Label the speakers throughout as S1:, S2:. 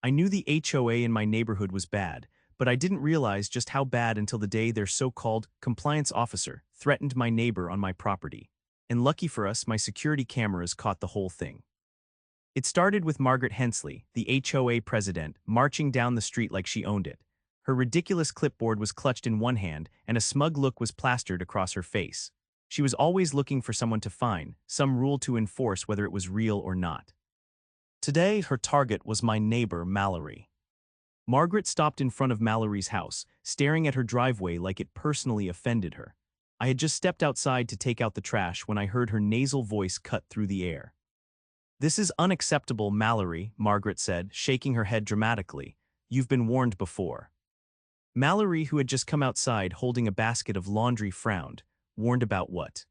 S1: I knew the HOA in my neighborhood was bad, but I didn't realize just how bad until the day their so-called compliance officer threatened my neighbor on my property. And lucky for us, my security cameras caught the whole thing. It started with Margaret Hensley, the HOA president, marching down the street like she owned it. Her ridiculous clipboard was clutched in one hand, and a smug look was plastered across her face. She was always looking for someone to fine, some rule to enforce whether it was real or not. Today, her target was my neighbor, Mallory. Margaret stopped in front of Mallory's house, staring at her driveway like it personally offended her. I had just stepped outside to take out the trash when I heard her nasal voice cut through the air. "This is unacceptable, Mallory," Margaret said, shaking her head dramatically. "You've been warned before." Mallory, who had just come outside holding a basket of laundry, frowned. Warned about what?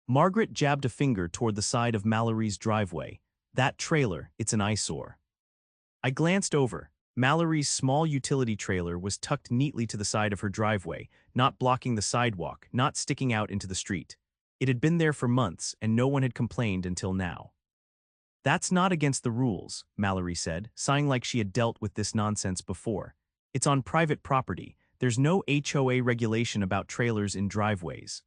S1: Margaret jabbed a finger toward the side of Mallory's driveway. "That trailer, it's an eyesore." I glanced over. Mallory's small utility trailer was tucked neatly to the side of her driveway, not blocking the sidewalk, not sticking out into the street. It had been there for months, and no one had complained until now. "That's not against the rules," Mallory said, sighing like she had dealt with this nonsense before. "It's on private property. There's no HOA regulation about trailers in driveways."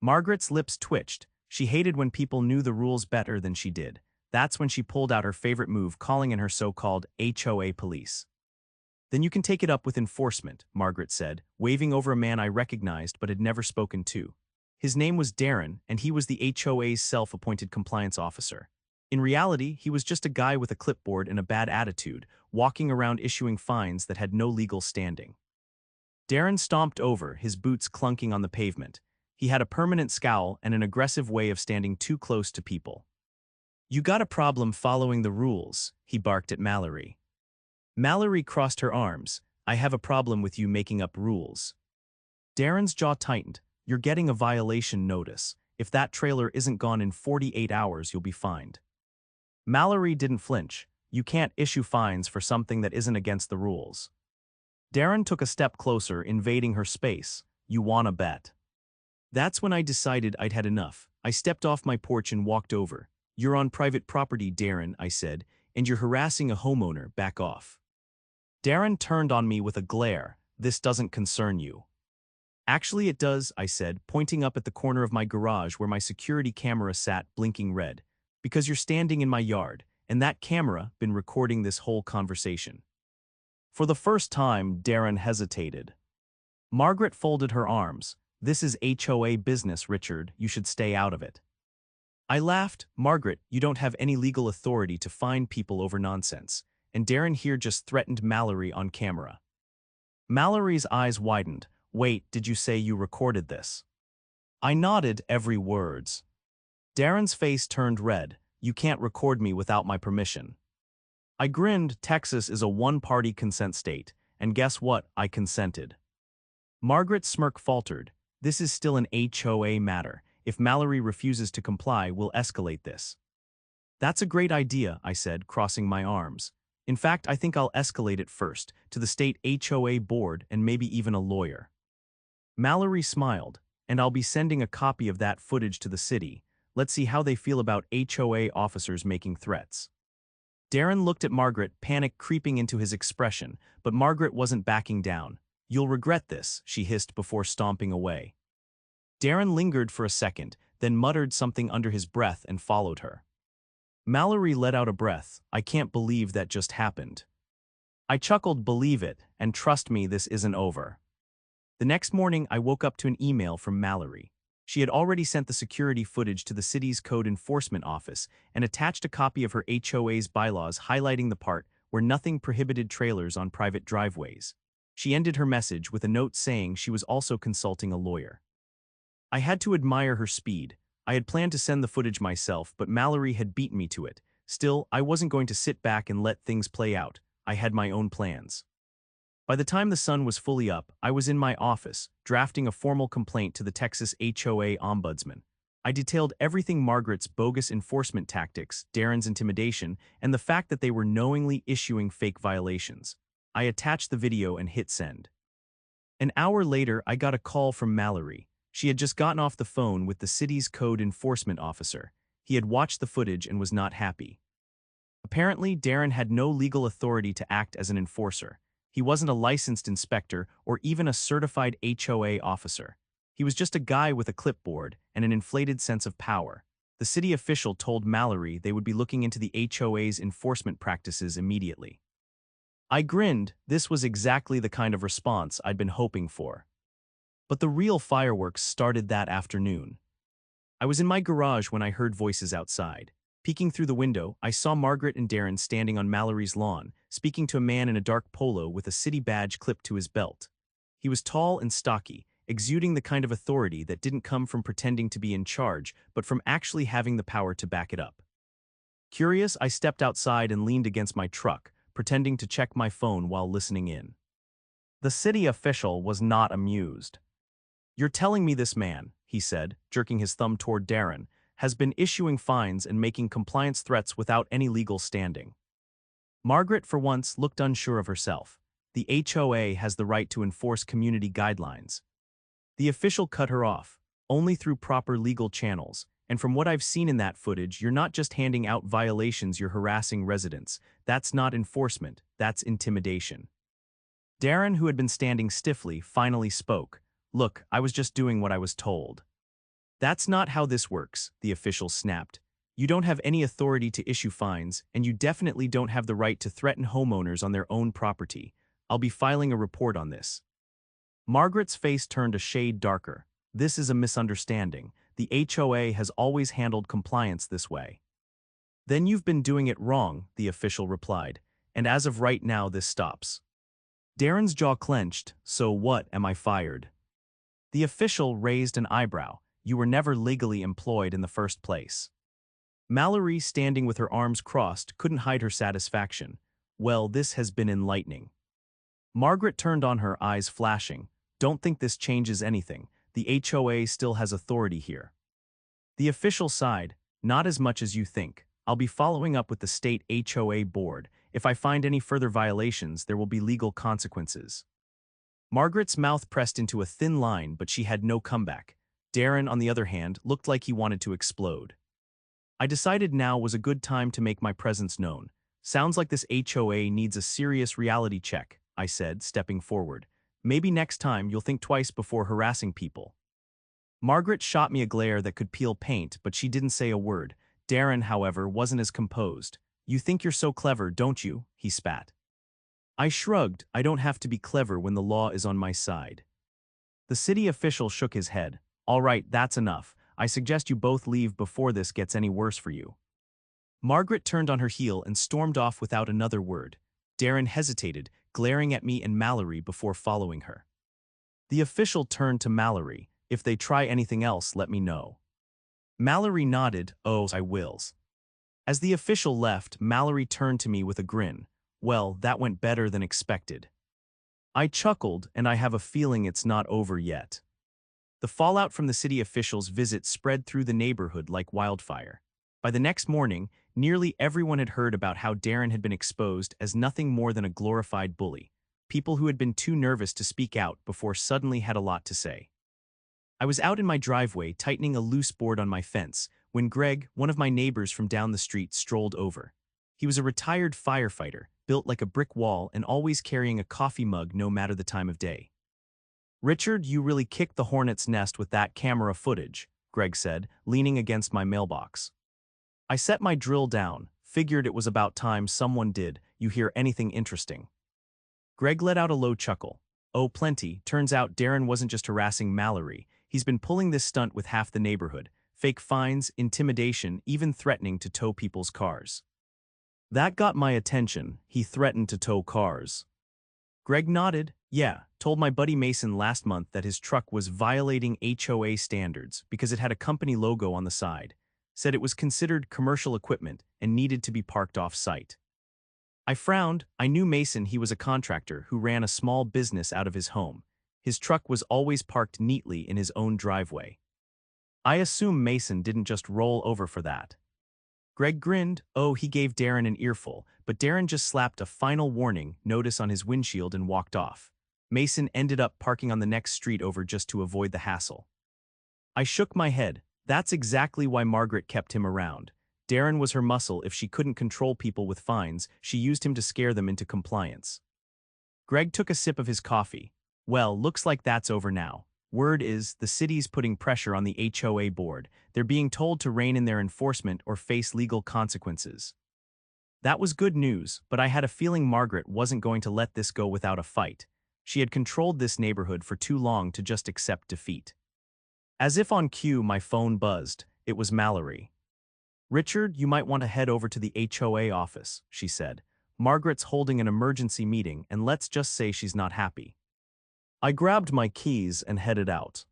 S1: Margaret's lips twitched. She hated when people knew the rules better than she did. That's when she pulled out her favorite move, calling in her so-called HOA police. "Then you can take it up with enforcement," Margaret said, waving over a man I recognized but had never spoken to. His name was Darren, and he was the HOA's self-appointed compliance officer. In reality, he was just a guy with a clipboard and a bad attitude, walking around issuing fines that had no legal standing. Darren stomped over, his boots clunking on the pavement. He had a permanent scowl and an aggressive way of standing too close to people. "You got a problem following the rules," he barked at Mallory. Mallory crossed her arms. "I have a problem with you making up rules." Darren's jaw tightened. "You're getting a violation notice. If that trailer isn't gone in 48 hours, you'll be fined." Mallory didn't flinch. "You can't issue fines for something that isn't against the rules." Darren took a step closer, invading her space. "You wanna bet?" That's when I decided I'd had enough. I stepped off my porch and walked over. "You're on private property, Darren," I said, "and you're harassing a homeowner. Back off." Darren turned on me with a glare. "This doesn't concern you." "Actually it does," I said, pointing up at the corner of my garage where my security camera sat, blinking red. "Because you're standing in my yard, and that camera been recording this whole conversation." For the first time, Darren hesitated. Margaret folded her arms. "This is HOA business, Richard. You should stay out of it." I laughed. "Margaret, you don't have any legal authority to fine people over nonsense. And Darren here just threatened Mallory on camera." Mallory's eyes widened. "Wait, did you say you recorded this?" I nodded, every words. Darren's face turned red. "You can't record me without my permission." I grinned. "Texas is a one-party consent state, and guess what? I consented." Margaret's smirk faltered. "This is still an HOA matter. If Mallory refuses to comply, we'll escalate this." "That's a great idea," I said, crossing my arms. "In fact, I think I'll escalate it first, to the state HOA board and maybe even a lawyer." Mallory smiled. "And I'll be sending a copy of that footage to the city. Let's see how they feel about HOA officers making threats." Darren looked at Margaret, panic creeping into his expression, but Margaret wasn't backing down. "You'll regret this," she hissed before stomping away. Darren lingered for a second, then muttered something under his breath and followed her. Mallory let out a breath. "I can't believe that just happened." I chuckled. "Believe it, and trust me, this isn't over." The next morning, I woke up to an email from Mallory. She had already sent the security footage to the city's code enforcement office and attached a copy of her HOA's bylaws highlighting the part where nothing prohibited trailers on private driveways. She ended her message with a note saying she was also consulting a lawyer. I had to admire her speed. I had planned to send the footage myself, but Mallory had beaten me to it. Still, I wasn't going to sit back and let things play out. I had my own plans. By the time the sun was fully up, I was in my office, drafting a formal complaint to the Texas HOA ombudsman. I detailed everything: Margaret's bogus enforcement tactics, Darren's intimidation, and the fact that they were knowingly issuing fake violations. I attached the video and hit send. An hour later, I got a call from Mallory. She had just gotten off the phone with the city's code enforcement officer. He had watched the footage and was not happy. Apparently, Darren had no legal authority to act as an enforcer. He wasn't a licensed inspector or even a certified HOA officer. He was just a guy with a clipboard and an inflated sense of power. The city official told Mallory they would be looking into the HOA's enforcement practices immediately. I grinned. This was exactly the kind of response I'd been hoping for. But the real fireworks started that afternoon. I was in my garage when I heard voices outside. Peeking through the window, I saw Margaret and Darren standing on Mallory's lawn, speaking to a man in a dark polo with a city badge clipped to his belt. He was tall and stocky, exuding the kind of authority that didn't come from pretending to be in charge, but from actually having the power to back it up. Curious, I stepped outside and leaned against my truck, pretending to check my phone while listening in. The city official was not amused. "You're telling me this man," he said, jerking his thumb toward Darren, "has been issuing fines and making compliance threats without any legal standing." Margaret, for once, looked unsure of herself. The HOA has the right to enforce community guidelines. The official cut her off, only through proper legal channels, and from what I've seen in that footage, you're not just handing out violations, you're harassing residents. That's not enforcement, that's intimidation. Darren, who had been standing stiffly, finally spoke. "Look, I was just doing what I was told." "That's not how this works," the official snapped. "You don't have any authority to issue fines, and you definitely don't have the right to threaten homeowners on their own property. I'll be filing a report on this." Margaret's face turned a shade darker. "This is a misunderstanding. The HOA has always handled compliance this way." "Then you've been doing it wrong," the official replied, "and as of right now this stops." Darren's jaw clenched. "So what, am I fired?" The official raised an eyebrow. "You were never legally employed in the first place." Mallory, standing with her arms crossed, couldn't hide her satisfaction. "Well, this has been enlightening." Margaret turned on her, eyes flashing. "Don't think this changes anything. The HOA still has authority here." The official sighed. "Not as much as you think. I'll be following up with the state HOA board. If I find any further violations, there will be legal consequences." Margaret's mouth pressed into a thin line, but she had no comeback. Darren, on the other hand, looked like he wanted to explode. I decided now was a good time to make my presence known. "Sounds like this HOA needs a serious reality check," I said, stepping forward. "Maybe next time you'll think twice before harassing people." Margaret shot me a glare that could peel paint, but she didn't say a word. Darren, however, wasn't as composed. "You think you're so clever, don't you?" he spat. I shrugged. "I don't have to be clever when the law is on my side." The city official shook his head. "All right, that's enough. I suggest you both leave before this gets any worse for you." Margaret turned on her heel and stormed off without another word. Darren hesitated, glaring at me and Mallory before following her. The official turned to Mallory. "If they try anything else, let me know." Mallory nodded. "Oh, I wills." As the official left, Mallory turned to me with a grin. "Well, that went better than expected." I chuckled, and I have a feeling it's not over yet. The fallout from the city official's visit spread through the neighborhood like wildfire. By the next morning, nearly everyone had heard about how Darren had been exposed as nothing more than a glorified bully. People who had been too nervous to speak out before suddenly had a lot to say. I was out in my driveway tightening a loose board on my fence when Greg, one of my neighbors from down the street, strolled over. He was a retired firefighter, built like a brick wall and always carrying a coffee mug no matter the time of day. "Richard, you really kicked the hornet's nest with that camera footage," Greg said, leaning against my mailbox. I set my drill down, figured it was about time someone did. "You hear anything interesting?" Greg let out a low chuckle. "Oh, plenty. Turns out Darren wasn't just harassing Mallory. He's been pulling this stunt with half the neighborhood. Fake fines, intimidation, even threatening to tow people's cars." That got my attention. He threatened to tow cars. Greg nodded. "Yeah, told my buddy Mason last month that his truck was violating HOA standards because it had a company logo on the side. Said it was considered commercial equipment and needed to be parked off-site." I frowned. I knew Mason. He was a contractor who ran a small business out of his home. His truck was always parked neatly in his own driveway. I assume Mason didn't just roll over for that. Greg grinned. "Oh, he gave Darren an earful, but Darren just slapped a final warning notice on his windshield and walked off. Mason ended up parking on the next street over just to avoid the hassle." I shook my head. That's exactly why Margaret kept him around. Darren was her muscle. If she couldn't control people with fines, she used him to scare them into compliance. Greg took a sip of his coffee. Well, looks like that's over now. Word is, the city's putting pressure on the HOA board. They're being told to rein in their enforcement or face legal consequences. That was good news, but I had a feeling Margaret wasn't going to let this go without a fight. She had controlled this neighborhood for too long to just accept defeat. As if on cue, my phone buzzed. It was Mallory. "Richard, you might want to head over to the HOA office," she said. "Margaret's holding an emergency meeting, and let's just say she's not happy." I grabbed my keys and headed out.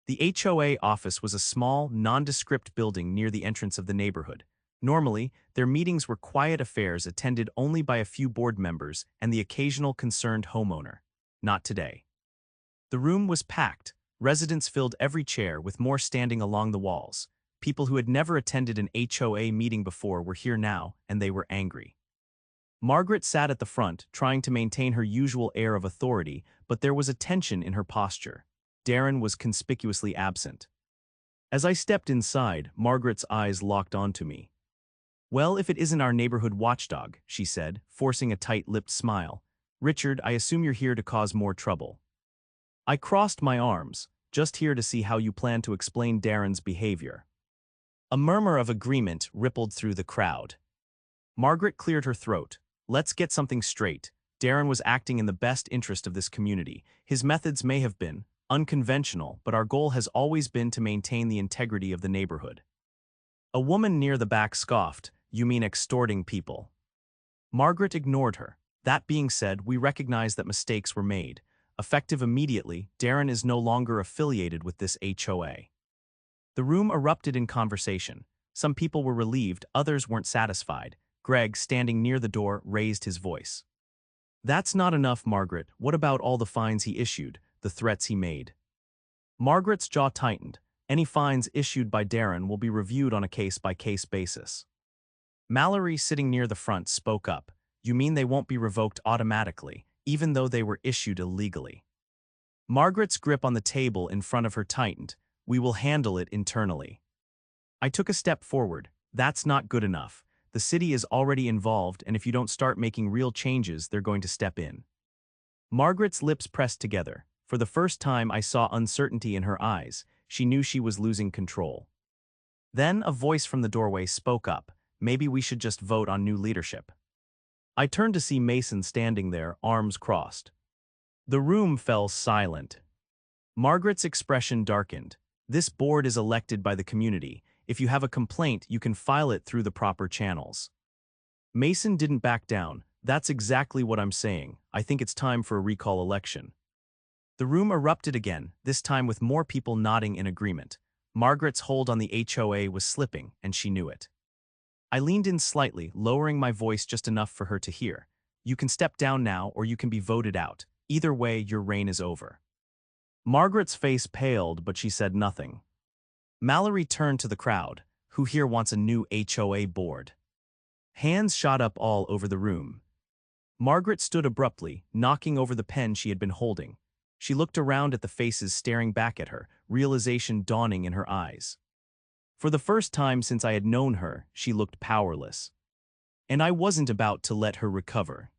S1: The HOA office was a small, nondescript building near the entrance of the neighborhood. Normally, their meetings were quiet affairs attended only by a few board members and the occasional concerned homeowner. Not today. The room was packed. Residents filled every chair, with more standing along the walls. People who had never attended an HOA meeting before were here now, and they were angry. Margaret sat at the front, trying to maintain her usual air of authority, but there was a tension in her posture. Darren was conspicuously absent. As I stepped inside, Margaret's eyes locked onto me. "Well, if it isn't our neighborhood watchdog," she said, forcing a tight-lipped smile. "Richard, I assume you're here to cause more trouble." I crossed my arms, just here to see how you plan to explain Darren's behavior. A murmur of agreement rippled through the crowd. Margaret cleared her throat. "Let's get something straight. Darren was acting in the best interest of this community. His methods may have been unconventional, but our goal has always been to maintain the integrity of the neighborhood." A woman near the back scoffed. "You mean extorting people?" Margaret ignored her. "That being said, we recognize that mistakes were made. Effective immediately, Darren is no longer affiliated with this HOA." The room erupted in conversation. Some people were relieved, others weren't satisfied. Greg, standing near the door, raised his voice. "That's not enough, Margaret. What about all the fines he issued, the threats he made?" Margaret's jaw tightened. "Any fines issued by Darren will be reviewed on a case-by-case basis." Mallory, sitting near the front, spoke up. "You mean they won't be revoked automatically, even though they were issued illegally?" Margaret's grip on the table in front of her tightened. "We will handle it internally." I took a step forward. "That's not good enough. The city is already involved, and if you don't start making real changes, they're going to step in." Margaret's lips pressed together. For the first time, I saw uncertainty in her eyes. She knew she was losing control. Then a voice from the doorway spoke up. "Maybe we should just vote on new leadership." I turned to see Mason standing there, arms crossed. The room fell silent. Margaret's expression darkened. "This board is elected by the community. If you have a complaint, you can file it through the proper channels." Mason didn't back down. "That's exactly what I'm saying. I think it's time for a recall election." The room erupted again, this time with more people nodding in agreement. Margaret's hold on the HOA was slipping, and she knew it. I leaned in slightly, lowering my voice just enough for her to hear. "You can step down now, or you can be voted out. Either way, your reign is over." Margaret's face paled, but she said nothing. Mallory turned to the crowd. "Who here wants a new HOA board?" Hands shot up all over the room. Margaret stood abruptly, knocking over the pen she had been holding. She looked around at the faces staring back at her, realization dawning in her eyes. For the first time since I had known her, she looked powerless. And I wasn't about to let her recover.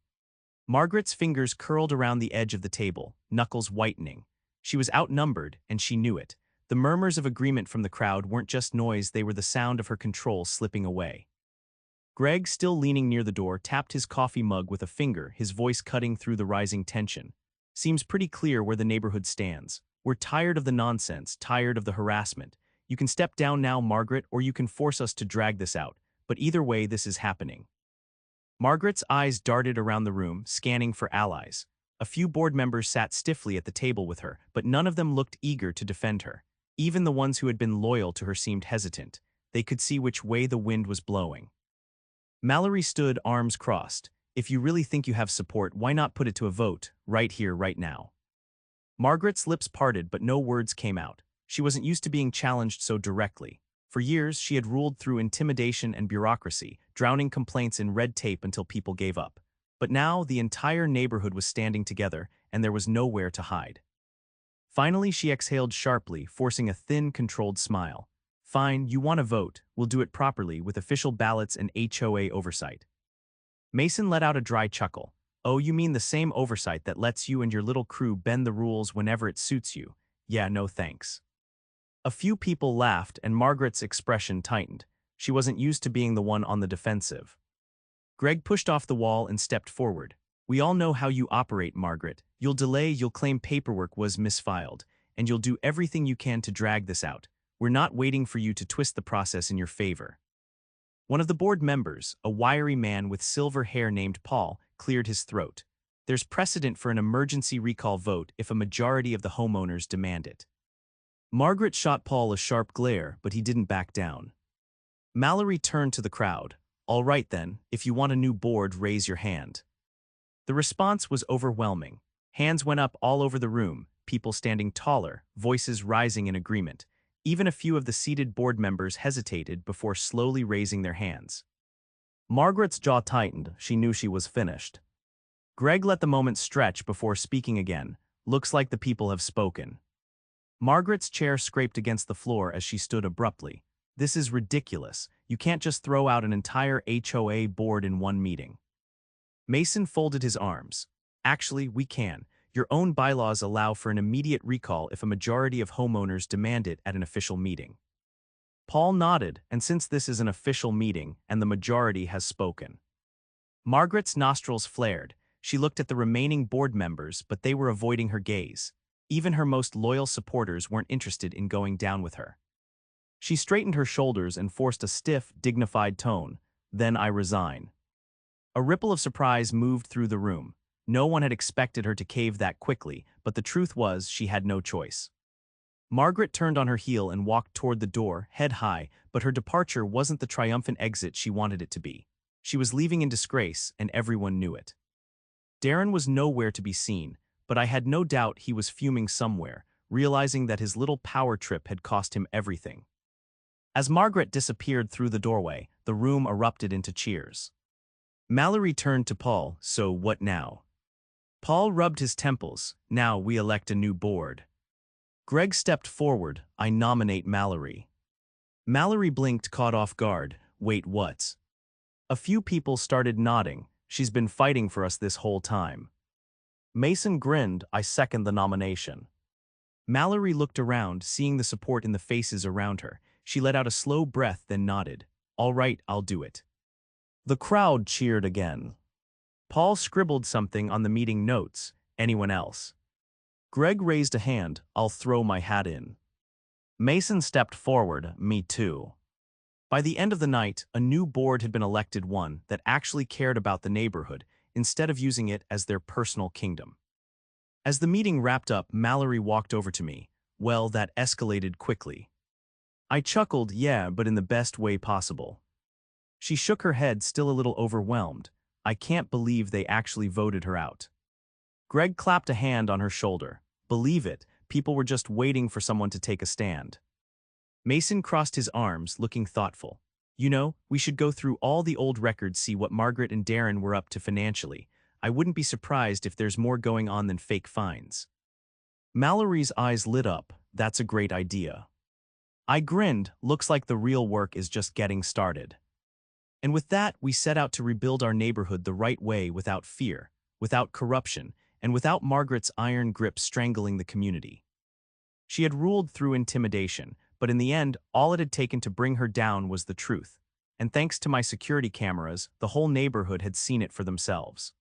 S1: Margaret's fingers curled around the edge of the table, knuckles whitening. She was outnumbered, and she knew it. The murmurs of agreement from the crowd weren't just noise, they were the sound of her control slipping away. Greg, still leaning near the door, tapped his coffee mug with a finger, his voice cutting through the rising tension. "Seems pretty clear where the neighborhood stands. We're tired of the nonsense, tired of the harassment. You can step down now, Margaret, or you can force us to drag this out. But either way, this is happening." Margaret's eyes darted around the room, scanning for allies. A few board members sat stiffly at the table with her, but none of them looked eager to defend her. Even the ones who had been loyal to her seemed hesitant. They could see which way the wind was blowing. Mallory stood, arms crossed. "If you really think you have support, why not put it to a vote, right here, right now?" Margaret's lips parted, but no words came out. She wasn't used to being challenged so directly. For years, she had ruled through intimidation and bureaucracy, drowning complaints in red tape until people gave up. But now, the entire neighborhood was standing together, and there was nowhere to hide. Finally, she exhaled sharply, forcing a thin, controlled smile. Fine, you want to vote, we'll do it properly with official ballots and HOA oversight. Mason let out a dry chuckle. Oh, you mean the same oversight that lets you and your little crew bend the rules whenever it suits you? Yeah, no thanks. A few people laughed and Margaret's expression tightened. She wasn't used to being the one on the defensive. Greg pushed off the wall and stepped forward. We all know how you operate, Margaret. You'll delay, you'll claim paperwork was misfiled, and you'll do everything you can to drag this out. We're not waiting for you to twist the process in your favor. One of the board members, a wiry man with silver hair named Paul, cleared his throat. There's precedent for an emergency recall vote if a majority of the homeowners demand it. Margaret shot Paul a sharp glare, but he didn't back down. Mallory turned to the crowd. All right then, if you want a new board, raise your hand. The response was overwhelming. Hands went up all over the room, people standing taller, voices rising in agreement. Even a few of the seated board members hesitated before slowly raising their hands. Margaret's jaw tightened. She knew she was finished. Greg let the moment stretch before speaking again. Looks like the people have spoken. Margaret's chair scraped against the floor as she stood abruptly. This is ridiculous. You can't just throw out an entire HOA board in one meeting. Mason folded his arms. Actually, we can. Your own bylaws allow for an immediate recall if a majority of homeowners demand it at an official meeting. Paul nodded, and since this is an official meeting and the majority has spoken. Margaret's nostrils flared. She looked at the remaining board members, but they were avoiding her gaze. Even her most loyal supporters weren't interested in going down with her. She straightened her shoulders and forced a stiff, dignified tone. Then I resign. A ripple of surprise moved through the room. No one had expected her to cave that quickly, but the truth was she had no choice. Margaret turned on her heel and walked toward the door, head high, but her departure wasn't the triumphant exit she wanted it to be. She was leaving in disgrace, and everyone knew it. Darren was nowhere to be seen, but I had no doubt he was fuming somewhere, realizing that his little power trip had cost him everything. As Margaret disappeared through the doorway, the room erupted into cheers. Mallory turned to Paul. So what now? Paul rubbed his temples. Now we elect a new board. Greg stepped forward. I nominate Mallory. Mallory blinked, caught off guard. Wait, what? A few people started nodding. She's been fighting for us this whole time. Mason grinned. I second the nomination. Mallory looked around, seeing the support in the faces around her. She let out a slow breath, then nodded. All right, I'll do it. The crowd cheered again. Paul scribbled something on the meeting notes. Anyone else? Greg raised a hand. I'll throw my hat in. Mason stepped forward. Me too. By the end of the night, a new board had been elected, one that actually cared about the neighborhood, instead of using it as their personal kingdom. As the meeting wrapped up, Mallory walked over to me. Well, that escalated quickly. I chuckled, yeah, but in the best way possible. She shook her head, still a little overwhelmed. I can't believe they actually voted her out. Greg clapped a hand on her shoulder. Believe it, people were just waiting for someone to take a stand. Mason crossed his arms, looking thoughtful. You know, we should go through all the old records, see what Margaret and Darren were up to financially. I wouldn't be surprised if there's more going on than fake fines. Mallory's eyes lit up. That's a great idea. I grinned. Looks like the real work is just getting started. And with that, we set out to rebuild our neighborhood the right way, without fear, without corruption, and without Margaret's iron grip strangling the community. She had ruled through intimidation, but in the end, all it had taken to bring her down was the truth. And thanks to my security cameras, the whole neighborhood had seen it for themselves.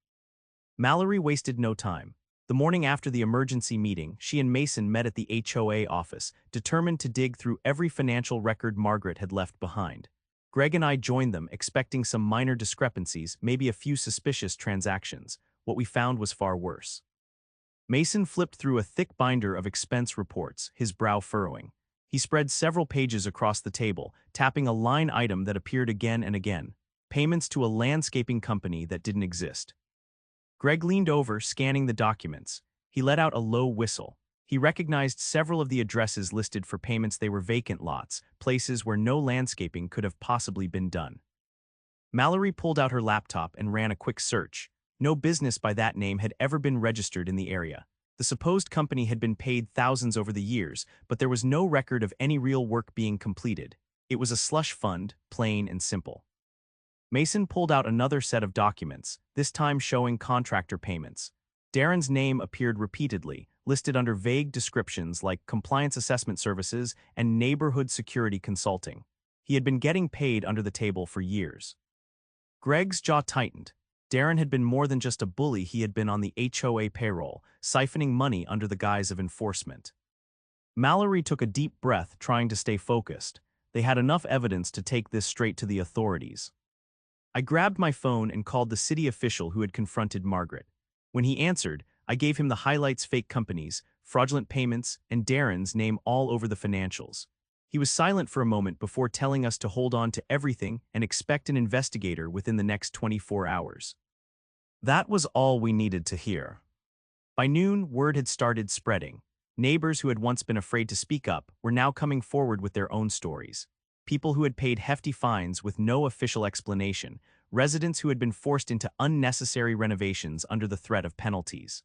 S1: Mallory wasted no time. The morning after the emergency meeting, she and Mason met at the HOA office, determined to dig through every financial record Margaret had left behind. Greg and I joined them, expecting some minor discrepancies, maybe a few suspicious transactions. What we found was far worse. Mason flipped through a thick binder of expense reports, his brow furrowing. He spread several pages across the table, tapping a line item that appeared again and again. Payments to a landscaping company that didn't exist. Greg leaned over, scanning the documents. He let out a low whistle. He recognized several of the addresses listed for payments. They were vacant lots, places where no landscaping could have possibly been done. Mallory pulled out her laptop and ran a quick search. No business by that name had ever been registered in the area. The supposed company had been paid thousands over the years, but there was no record of any real work being completed. It was a slush fund, plain and simple. Mason pulled out another set of documents, this time showing contractor payments. Darren's name appeared repeatedly, listed under vague descriptions like compliance assessment services and neighborhood security consulting. He had been getting paid under the table for years. Greg's jaw tightened. Darren had been more than just a bully, he had been on the HOA payroll, siphoning money under the guise of enforcement. Mallory took a deep breath, trying to stay focused. They had enough evidence to take this straight to the authorities. I grabbed my phone and called the city official who had confronted Margaret. When he answered, I gave him the highlights: fake companies, fraudulent payments, and Darren's name all over the financials. He was silent for a moment before telling us to hold on to everything and expect an investigator within the next 24 hours. That was all we needed to hear. By noon, word had started spreading. Neighbors who had once been afraid to speak up were now coming forward with their own stories. People who had paid hefty fines with no official explanation, residents who had been forced into unnecessary renovations under the threat of penalties.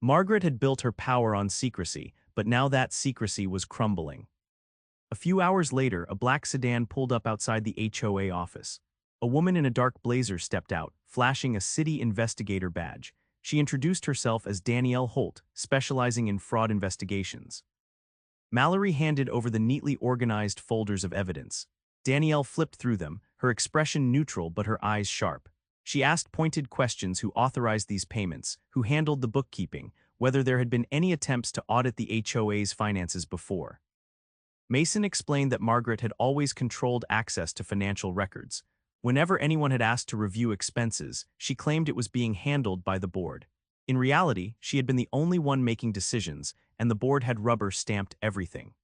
S1: Margaret had built her power on secrecy, but now that secrecy was crumbling. A few hours later, a black sedan pulled up outside the HOA office. A woman in a dark blazer stepped out, flashing a city investigator badge. She introduced herself as Danielle Holt, specializing in fraud investigations. Mallory handed over the neatly organized folders of evidence. Danielle flipped through them, her expression neutral but her eyes sharp. She asked pointed questions: who authorized these payments, who handled the bookkeeping, whether there had been any attempts to audit the HOA's finances before. Mason explained that Margaret had always controlled access to financial records. Whenever anyone had asked to review expenses, she claimed it was being handled by the board. In reality, she had been the only one making decisions, and the board had rubber-stamped everything.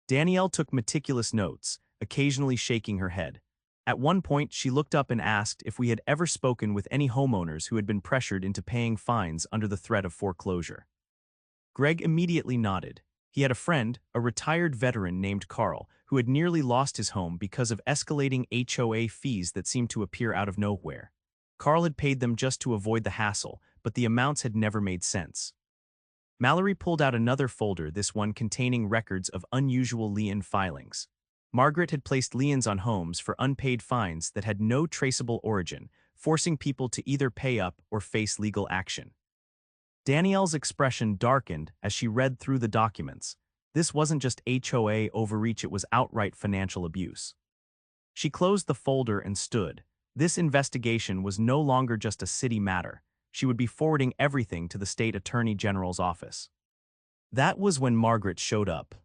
S1: Danielle took meticulous notes, occasionally shaking her head. At one point, she looked up and asked if we had ever spoken with any homeowners who had been pressured into paying fines under the threat of foreclosure. Greg immediately nodded. He had a friend, a retired veteran named Carl, who had nearly lost his home because of escalating HOA fees that seemed to appear out of nowhere. Carl had paid them just to avoid the hassle, but the amounts had never made sense. Mallory pulled out another folder, this one containing records of unusual lien filings. Margaret had placed liens on homes for unpaid fines that had no traceable origin, forcing people to either pay up or face legal action. Danielle's expression darkened as she read through the documents. This wasn't just HOA overreach, it was outright financial abuse. She closed the folder and stood. This investigation was no longer just a city matter. She would be forwarding everything to the state attorney general's office. That was when Margaret showed up.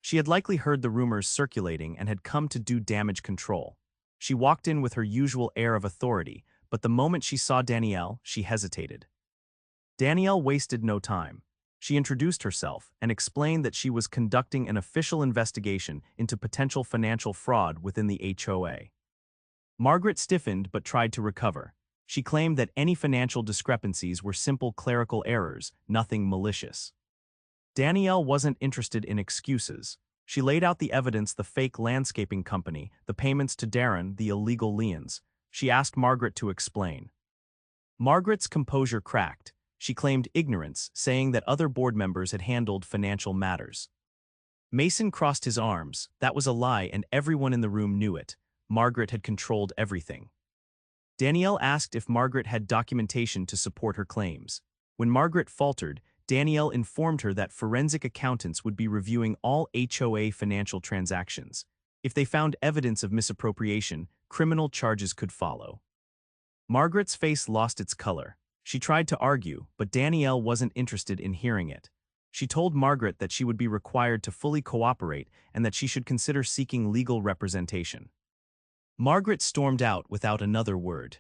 S1: She had likely heard the rumors circulating and had come to do damage control. She walked in with her usual air of authority, but the moment she saw Danielle, she hesitated. Danielle wasted no time. She introduced herself and explained that she was conducting an official investigation into potential financial fraud within the HOA. Margaret stiffened but tried to recover. She claimed that any financial discrepancies were simple clerical errors, nothing malicious. Danielle wasn't interested in excuses. She laid out the evidence: the fake landscaping company, the payments to Darren, the illegal liens. She asked Margaret to explain. Margaret's composure cracked. She claimed ignorance, saying that other board members had handled financial matters. Mason crossed his arms. That was a lie, and everyone in the room knew it. Margaret had controlled everything. Danielle asked if Margaret had documentation to support her claims. When Margaret faltered, Danielle informed her that forensic accountants would be reviewing all HOA financial transactions. If they found evidence of misappropriation, criminal charges could follow. Margaret's face lost its color. She tried to argue, but Danielle wasn't interested in hearing it. She told Margaret that she would be required to fully cooperate and that she should consider seeking legal representation. Margaret stormed out without another word.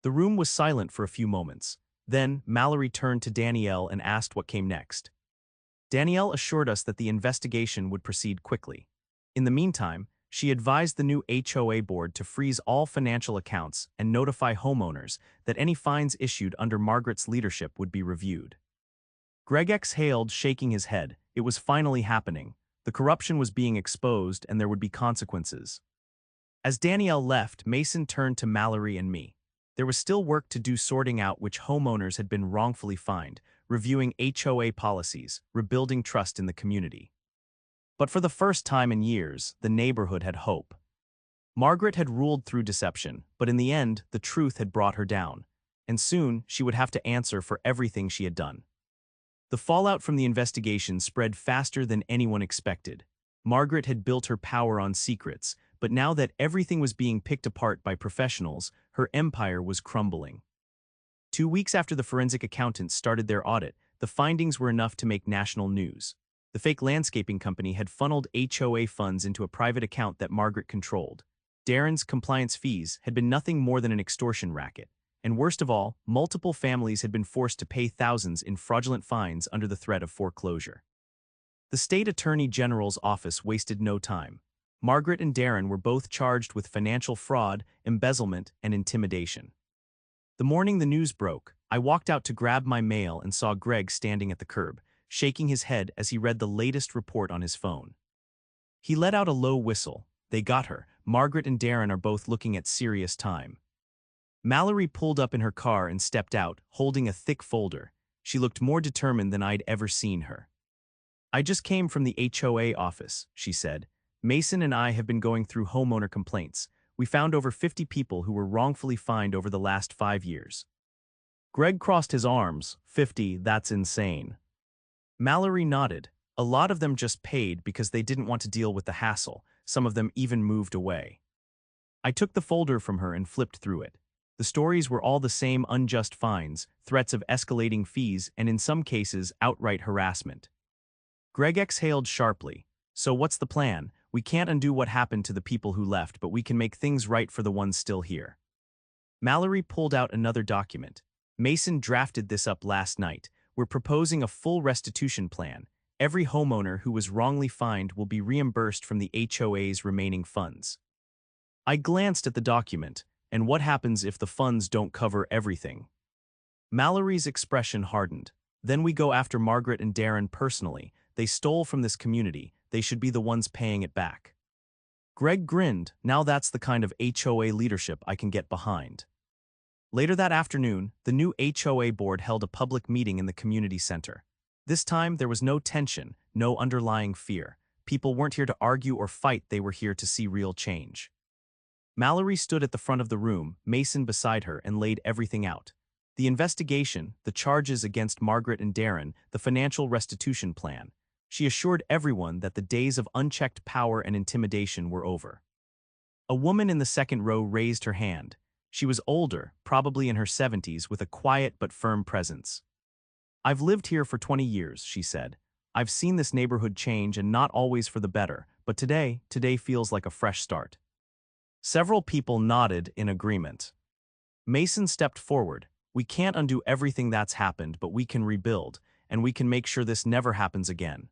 S1: The room was silent for a few moments. Then, Mallory turned to Danielle and asked what came next. Danielle assured us that the investigation would proceed quickly. In the meantime, she advised the new HOA board to freeze all financial accounts and notify homeowners that any fines issued under Margaret's leadership would be reviewed. Greg exhaled, shaking his head. It was finally happening. The corruption was being exposed and there would be consequences. As Danielle left, Mason turned to Mallory and me. There was still work to do, sorting out which homeowners had been wrongfully fined, reviewing HOA policies, rebuilding trust in the community. But for the first time in years, the neighborhood had hope. Margaret had ruled through deception, but in the end, the truth had brought her down, and soon she would have to answer for everything she had done. The fallout from the investigation spread faster than anyone expected. Margaret had built her power on secrets, but now that everything was being picked apart by professionals, her empire was crumbling. 2 weeks after the forensic accountants started their audit, the findings were enough to make national news. The fake landscaping company had funneled HOA funds into a private account that Margaret controlled. Darren's compliance fees had been nothing more than an extortion racket. And worst of all, multiple families had been forced to pay thousands in fraudulent fines under the threat of foreclosure. The state attorney general's office wasted no time. Margaret and Darren were both charged with financial fraud, embezzlement, and intimidation. The morning the news broke, I walked out to grab my mail and saw Greg standing at the curb, shaking his head as he read the latest report on his phone. He let out a low whistle. They got her. Margaret and Darren are both looking at serious time. Mallory pulled up in her car and stepped out, holding a thick folder. She looked more determined than I'd ever seen her. "I just came from the HOA office," she said. "Mason and I have been going through homeowner complaints. We found over 50 people who were wrongfully fined over the last 5 years." Greg crossed his arms. 50, that's insane. Mallory nodded. A lot of them just paid because they didn't want to deal with the hassle. Some of them even moved away. I took the folder from her and flipped through it. The stories were all the same: unjust fines, threats of escalating fees, and in some cases, outright harassment. Greg exhaled sharply. "So what's the plan? We can't undo what happened to the people who left, but we can make things right for the ones still here." Mallory pulled out another document. "Mason drafted this up last night. We're proposing a full restitution plan. Every homeowner who was wrongly fined will be reimbursed from the HOA's remaining funds." I glanced at the document. "And what happens if the funds don't cover everything?" Mallory's expression hardened. "Then we go after Margaret and Darren personally. They stole from this community. They should be the ones paying it back." Greg grinned. "Now that's the kind of HOA leadership I can get behind." Later that afternoon, the new HOA board held a public meeting in the community center. This time, there was no tension, no underlying fear. People weren't here to argue or fight, they were here to see real change. Mallory stood at the front of the room, Mason beside her, and laid everything out. The investigation, the charges against Margaret and Darren, the financial restitution plan. She assured everyone that the days of unchecked power and intimidation were over. A woman in the second row raised her hand. She was older, probably in her 70s, with a quiet but firm presence. "I've lived here for 20 years, she said. "I've seen this neighborhood change, and not always for the better, but today feels like a fresh start." Several people nodded in agreement. Mason stepped forward. "We can't undo everything that's happened, but we can rebuild, and we can make sure this never happens again."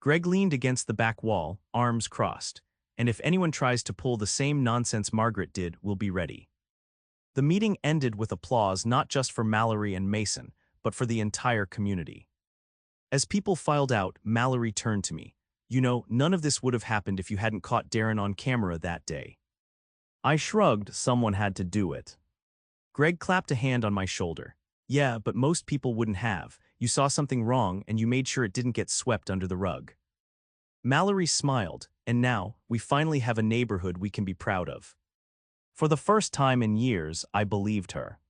S1: Greg leaned against the back wall, arms crossed. "And if anyone tries to pull the same nonsense Margaret did, we'll be ready." The meeting ended with applause, not just for Mallory and Mason, but for the entire community. As people filed out, Mallory turned to me. "You know, none of this would have happened if you hadn't caught Darren on camera that day." I shrugged. "Someone had to do it." Greg clapped a hand on my shoulder. "Yeah, but most people wouldn't have. You saw something wrong, and you made sure it didn't get swept under the rug." Mallory smiled. "And now, we finally have a neighborhood we can be proud of." For the first time in years, I believed her.